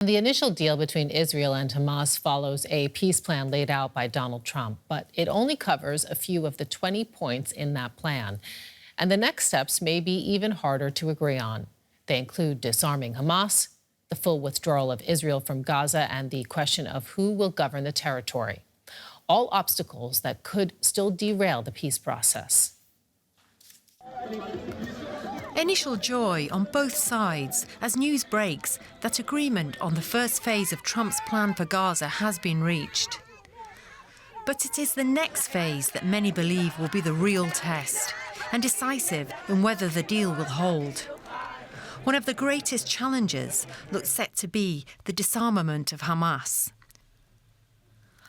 The initial deal between Israel and Hamas follows a peace plan laid out by Donald Trump, but it only covers a few of the 20 points in that plan. And the next steps may be even harder to agree on. They include disarming Hamas, the full withdrawal of Israel from Gaza, and the question of who will govern the territory. All obstacles that could still derail the peace process. Initial joy on both sides as news breaks that agreement on the first phase of Trump's plan for Gaza has been reached. But it is the next phase that many believe will be the real test and decisive in whether the deal will hold. One of the greatest challenges looks set to be the disarmament of Hamas.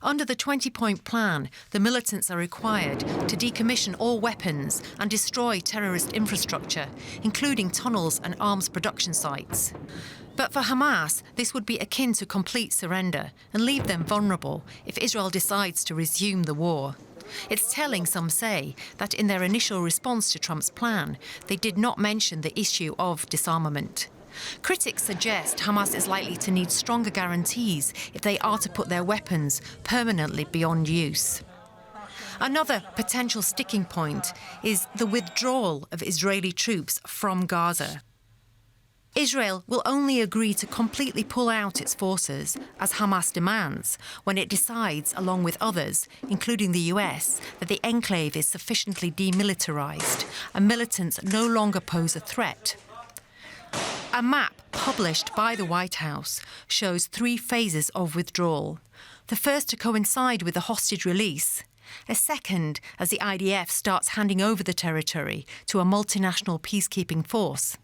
Under the 20-point plan, the militants are required to decommission all weapons and destroy terrorist infrastructure, including tunnels and arms production sites. But for Hamas, this would be akin to complete surrender and leave them vulnerable if Israel decides to resume the war. It's telling, some say, that in their initial response to Trump's plan, they did not mention the issue of disarmament. Critics suggest Hamas is likely to need stronger guarantees if they are to put their weapons permanently beyond use. Another potential sticking point is the withdrawal of Israeli troops from Gaza. Israel will only agree to completely pull out its forces, as Hamas demands, when it decides, along with others, including the US, that the enclave is sufficiently demilitarized and militants no longer pose a threat. A map published by the White House shows 3 phases of withdrawal. The first to coincide with the hostage release, a second as the IDF starts handing over the territory to a multinational peacekeeping force.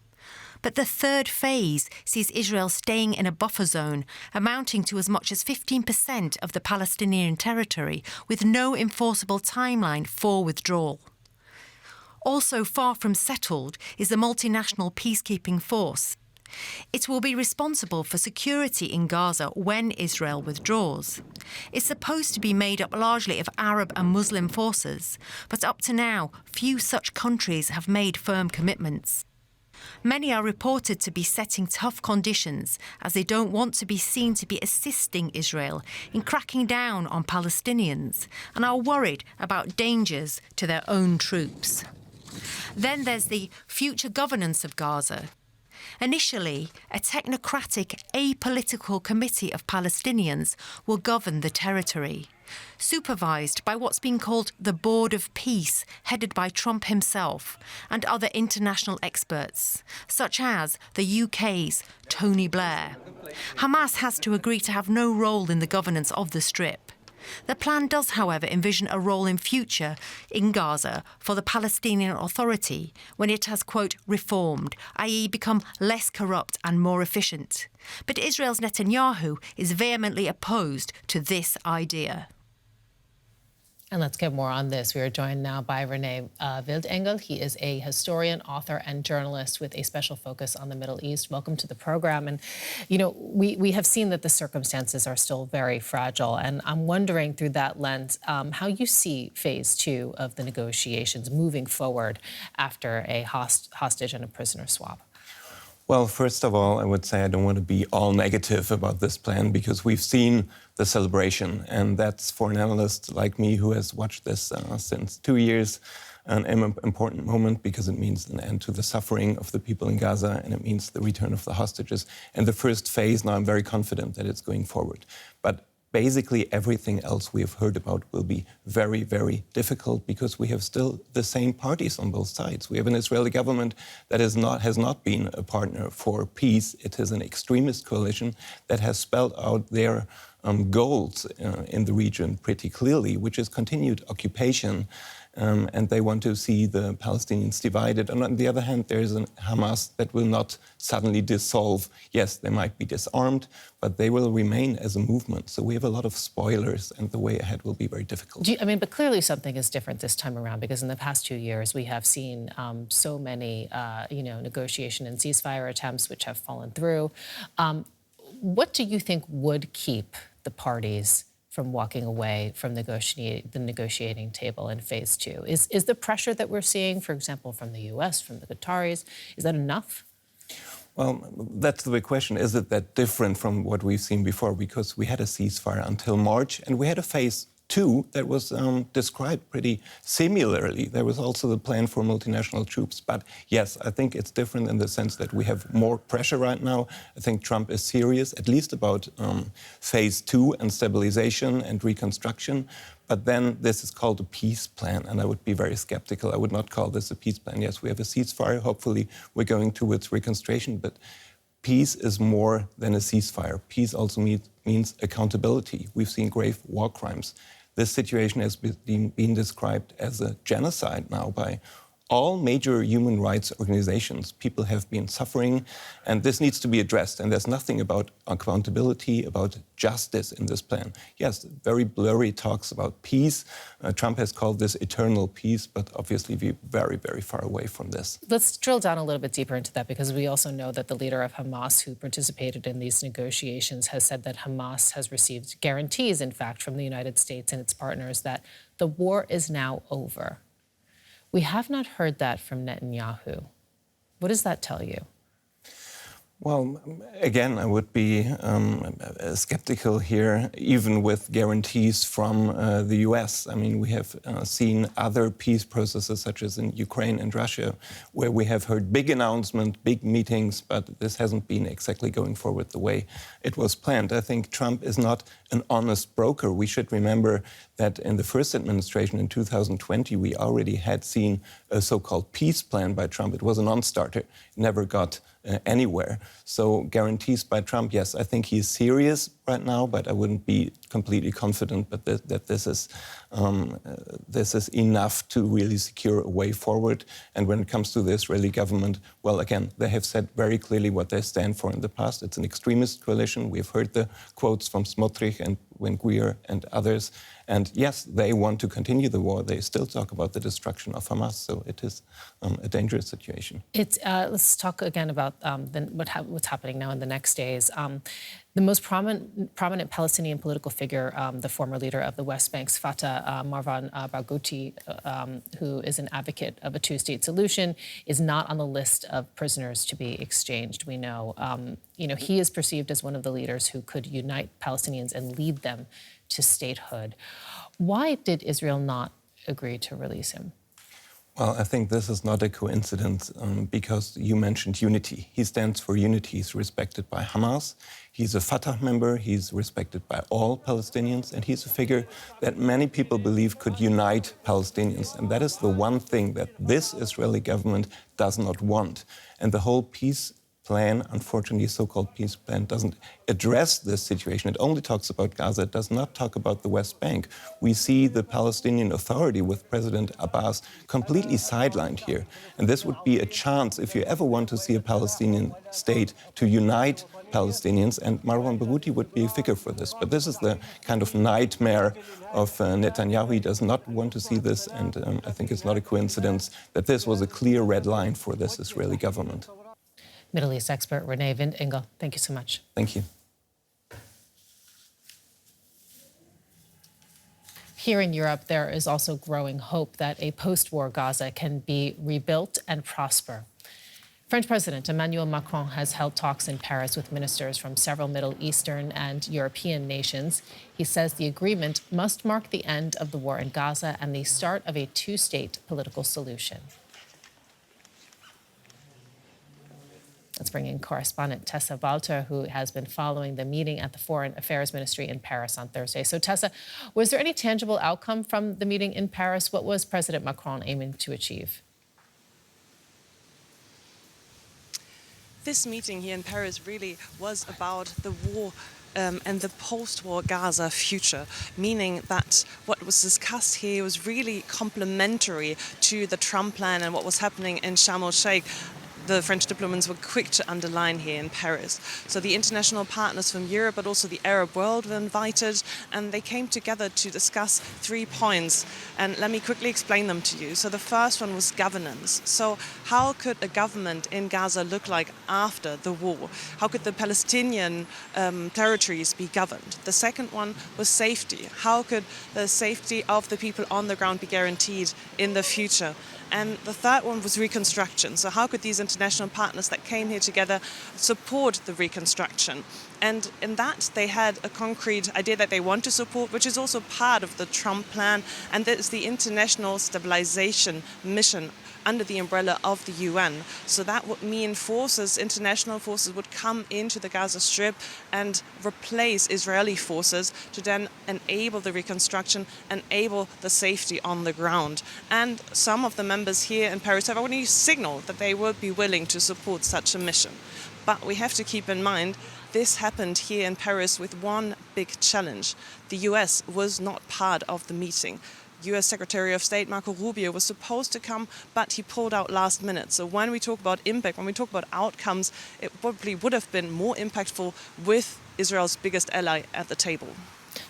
But the third phase sees Israel staying in a buffer zone amounting to as much as 15% of the Palestinian territory, with no enforceable timeline for withdrawal. Also far from settled is the multinational peacekeeping force. It will be responsible for security in Gaza when Israel withdraws. It's supposed to be made up largely of Arab and Muslim forces, but up to now, few such countries have made firm commitments. Many are reported to be setting tough conditions as they don't want to be seen to be assisting Israel in cracking down on Palestinians and are worried about dangers to their own troops. Then there's the future governance of Gaza. Initially, a technocratic, apolitical committee of Palestinians will govern the territory, supervised by what's been called the Board of Peace, headed by Trump himself and other international experts, such as the UK's Tony Blair. Hamas has to agree to have no role in the governance of the Strip. The plan does, however, envision a role in future in Gaza for the Palestinian Authority when it has, quote, reformed, i.e. become less corrupt and more efficient. But Israel's Netanyahu is vehemently opposed to this idea. And let's get more on this. We are joined now by René Wildengel. He is a historian, author, and journalist with a special focus on the Middle East. Welcome to the program. And, you know, we have seen that the circumstances are still very fragile. And I'm wondering, through that lens, how you see phase 2 of the negotiations moving forward after a hostage and a prisoner swap. Well, first of all, I would say I don't want to be all negative about this plan because we've seen the celebration. And that's, for an analyst like me who has watched this since 2 years, an important moment because it means an end to the suffering of the people in Gaza and it means the return of the hostages. And the first phase, now I'm very confident that it's going forward. But basically everything else we have heard about will be very, very difficult because we have still the same parties on both sides. We have an Israeli government that has not been a partner for peace. It is an extremist coalition that has spelled out their goals in the region pretty clearly, which is continued occupation. And they want to see the Palestinians divided. And on the other hand, there is a Hamas that will not suddenly dissolve. Yes, they might be disarmed, but they will remain as a movement. So we have a lot of spoilers, and the way ahead will be very difficult. But clearly something is different this time around, because in the past 2 years, we have seen so many, negotiation and ceasefire attempts which have fallen through. What do you think would keep the parties from walking away from the negotiating table in phase 2? Is the pressure that we're seeing, for example, from the US, from the Qataris, is that enough? Well, that's the big question. Is it that different from what we've seen before? Because we had a ceasefire until March, and we had a phase 2 that was described pretty similarly. There was also the plan for multinational troops. But yes, I think it's different in the sense that we have more pressure right now. I think Trump is serious, at least about phase 2 and stabilization and reconstruction. But then this is called a peace plan, and I would be very skeptical. I would not call this a peace plan. Yes, we have a ceasefire. Hopefully, we're going towards reconstruction. But peace is more than a ceasefire. Peace also means accountability. We've seen grave war crimes. This situation has been described as a genocide now by all major human rights organizations. People have been suffering, and this needs to be addressed. And there's nothing about accountability, about justice in this plan. Yes, very blurry talks about peace. Trump has called this eternal peace, but obviously we're very, very far away from this. Let's drill down a little bit deeper into that, because we also know that the leader of Hamas, who participated in these negotiations, has said that Hamas has received guarantees, in fact, from the United States and its partners that the war is now over. We have not heard that from Netanyahu. What does that tell you? Well, again, I would be skeptical here, even with guarantees from the US. I mean, we have seen other peace processes, such as in Ukraine and Russia, where we have heard big announcements, big meetings, but this hasn't been exactly going forward the way it was planned. I think Trump is not an honest broker. We should remember that in the first administration in 2020, we already had seen a so-called peace plan by Trump. It was a non-starter. It never got anywhere. So guarantees by Trump, yes, I think he's serious right now, but I wouldn't be completely confident that this is enough to really secure a way forward. And when it comes to the Israeli government, well, again, they have said very clearly what they stand for in the past. It's an extremist coalition. We've heard the quotes from Smotrich and Ben-Gvir and others. And yes, they want to continue the war. They still talk about the destruction of Hamas. So it is a dangerous situation. Let's talk again about what's happening now in the next days. The most prominent Palestinian political figure, the former leader of the West Bank's Fatah, Marwan Barghouti, who is an advocate of a two-state solution, is not on the list of prisoners to be exchanged. We know, he is perceived as one of the leaders who could unite Palestinians and lead them to statehood. Why did Israel not agree to release him? Well, I think this is not a coincidence because you mentioned unity. He stands for unity. He's respected by Hamas. He's a Fatah member. He's respected by all Palestinians. And he's a figure that many people believe could unite Palestinians. And that is the one thing that this Israeli government does not want. And the whole peace plan, unfortunately, so-called peace plan, doesn't address this situation. It only talks about Gaza. It does not talk about the West Bank. We see the Palestinian Authority with President Abbas completely sidelined here. And this would be a chance, if you ever want to see a Palestinian state, to unite Palestinians, and Marwan Barghouti would be a figure for this. But this is the kind of nightmare of Netanyahu. He does not want to see this, and I think it's not a coincidence that this was a clear red line for this Israeli government. Middle East expert Renee Wind-Engel, thank you so much. Thank you. Here in Europe, there is also growing hope that a post-war Gaza can be rebuilt and prosper. French President Emmanuel Macron has held talks in Paris with ministers from several Middle Eastern and European nations. He says the agreement must mark the end of the war in Gaza and the start of a two-state political solution. Let's bring in correspondent Tessa Walter, who has been following the meeting at the Foreign Affairs Ministry in Paris on Thursday. So, Tessa, was there any tangible outcome from the meeting in Paris? What was President Macron aiming to achieve? This meeting here in Paris really was about the war and the post-war Gaza future, meaning that what was discussed here was really complementary to the Trump plan and what was happening in Sharm el-Sheikh. The French diplomats were quick to underline here in Paris. So the international partners from Europe, but also the Arab world were invited, and they came together to discuss 3 points. And let me quickly explain them to you. So the first one was governance. So how could a government in Gaza look like after the war? How could the Palestinian territories be governed? The second one was safety. How could the safety of the people on the ground be guaranteed in the future? And the third one was reconstruction. So how could these international partners that came here together support the reconstruction? And in that, they had a concrete idea that they want to support, which is also part of the Trump plan, and that is the international stabilization mission under the umbrella of the UN. So that would mean international forces would come into the Gaza Strip and replace Israeli forces to then enable the reconstruction, enable the safety on the ground. And some of the members here in Paris have already signaled that they would be willing to support such a mission. But we have to keep in mind this happened here in Paris with one big challenge. The US was not part of the meeting. US Secretary of State Marco Rubio was supposed to come, but he pulled out last minute. So when we talk about impact, when we talk about outcomes, it probably would have been more impactful with Israel's biggest ally at the table.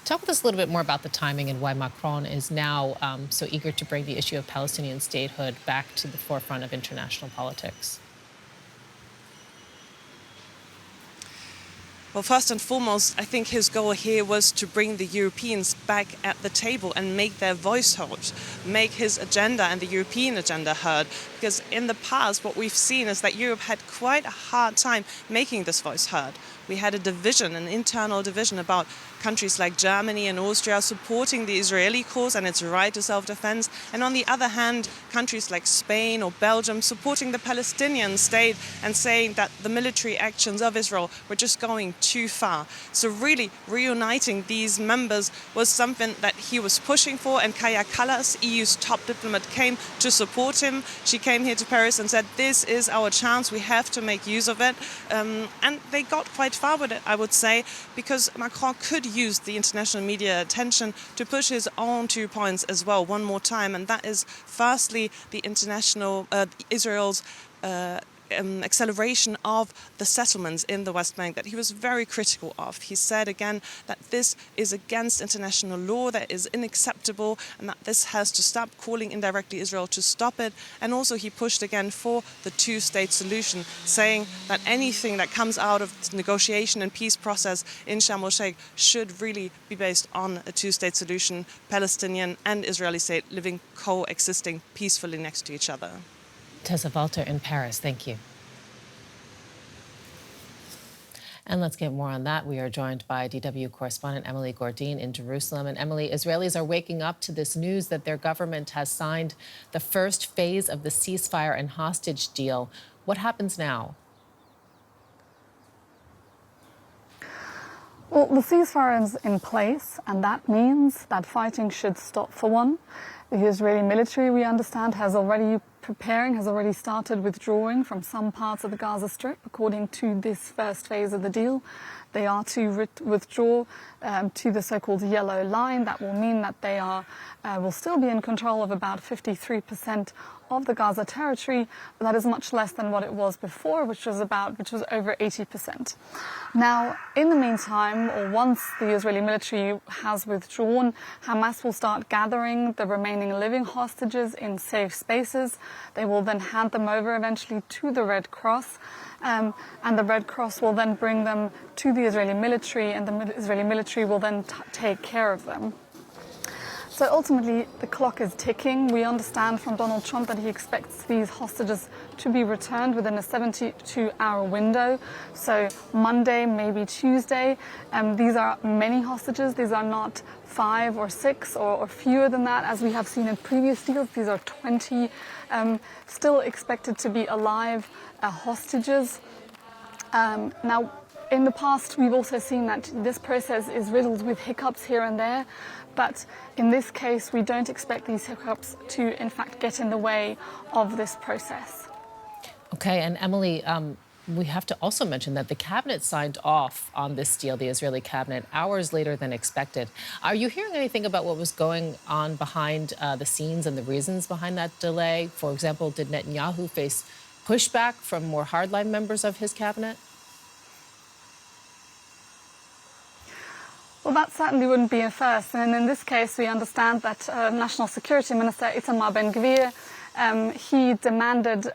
Talk with us a little bit more about the timing and why Macron is now so eager to bring the issue of Palestinian statehood back to the forefront of international politics. Well, first and foremost, I think his goal here was to bring the Europeans back at the table and make their voice heard, make his agenda and the European agenda heard. Because in the past, what we've seen is that Europe had quite a hard time making this voice heard. We had a division, an internal division about countries like Germany and Austria supporting the Israeli cause and its right to self-defense, and on the other hand, countries like Spain or Belgium supporting the Palestinian state and saying that the military actions of Israel were just going too far. So really reuniting these members was something that he was pushing for, and Kaja Kallas, EU's top diplomat, came to support him. She came here to Paris and said, this is our chance, we have to make use of it. And they got quite far with it, I would say, because Macron could use the international media attention to push his own 2 points as well one more time, and that is firstly the Israel's acceleration of the settlements in the West Bank that he was very critical of. He said again that this is against international law, that is unacceptable, and that this has to stop, calling indirectly Israel to stop it. And also he pushed again for the two-state solution, saying that anything that comes out of the negotiation and peace process in Sharm el-Sheikh should really be based on a two-state solution, Palestinian and Israeli state living coexisting peacefully next to each other. Tessa Walter in Paris, thank you. And let's get more on that. We are joined by DW correspondent Emily Gordine in Jerusalem. And Emily, Israelis are waking up to this news that their government has signed the first phase of the ceasefire and hostage deal. What happens now? Well, the ceasefire is in place, and that means that fighting should stop for one. The Israeli military, we understand, has already started withdrawing from some parts of the Gaza Strip, according to this first phase of the deal. They are to withdraw to the so-called yellow line. That will mean that they will still be in control of about 53% of the Gaza territory, but that is much less than what it was before, which was over 80%. Now, in the meantime, or once the Israeli military has withdrawn, Hamas will start gathering the remaining living hostages in safe spaces. They will then hand them over eventually to the Red Cross, and the Red Cross will then bring them to the Israeli military, and the Israeli military will then take care of them. So ultimately, the clock is ticking. We understand from Donald Trump that he expects these hostages to be returned within a 72-hour window. So Monday, maybe Tuesday. These are many hostages. These are not 5 or 6 or fewer than that, as we have seen in previous deals. These are 20 still expected to be alive hostages. Now, in the past, we've also seen that this process is riddled with hiccups here and there. But in this case, we don't expect these hiccups to, in fact, get in the way of this process. Okay, and Emily, we have to also mention that the cabinet signed off on this deal, the Israeli cabinet, hours later than expected. Are you hearing anything about what was going on behind the scenes and the reasons behind that delay? For example, did Netanyahu face pushback from more hardline members of his cabinet? Well, that certainly wouldn't be a first. And in this case, we understand that National Security Minister Itamar Ben-Gvir, he demanded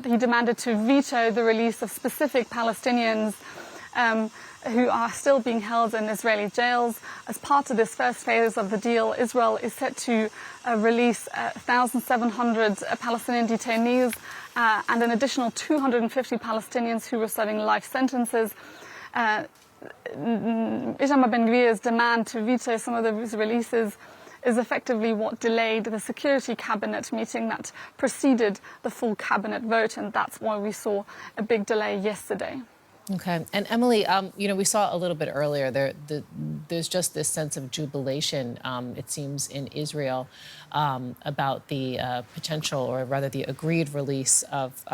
he demanded to veto the release of specific Palestinians who are still being held in Israeli jails. As part of this first phase of the deal, Israel is set to release 1,700 Palestinian detainees and an additional 250 Palestinians who were serving life sentences. Itamar Ben-Gvir's demand to veto some of those releases is effectively what delayed the security cabinet meeting that preceded the full cabinet vote, and that's why we saw a big delay yesterday. Okay. And Emily, we saw a little bit earlier, there's just this sense of jubilation, it seems, in Israel about the potential, or rather the agreed release of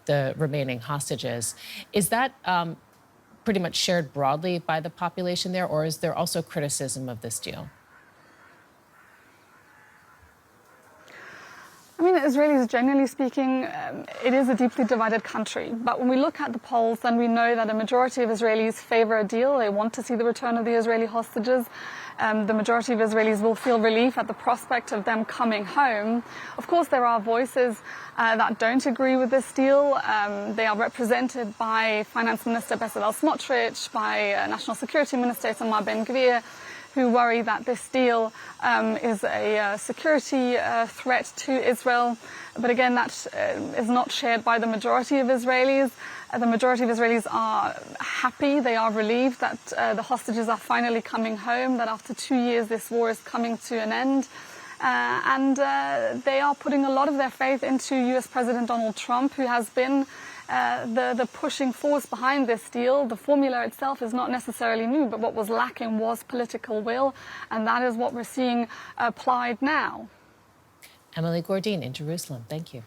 the remaining hostages. Is that pretty much shared broadly by the population there, or is there also criticism of this deal? I mean, Israelis, generally speaking, it is a deeply divided country. But when we look at the polls, then we know that a majority of Israelis favor a deal. They want to see the return of the Israeli hostages. The majority of Israelis will feel relief at the prospect of them coming home. Of course, there are voices that don't agree with this deal. They are represented by Finance Minister Bezalel Smotrich, by National Security Minister Itamar Ben-Gvir, who worry that this deal is a security threat to Israel. But again, that is not shared by the majority of Israelis. The majority of Israelis are happy, they are relieved that the hostages are finally coming home, that after 2 years this war is coming to an end. And they are putting a lot of their faith into US President Donald Trump, who has been the pushing force behind this deal. The formula itself is not necessarily new, but what was lacking was political will, and that is what we're seeing applied now. Emily Gordine in Jerusalem, thank you.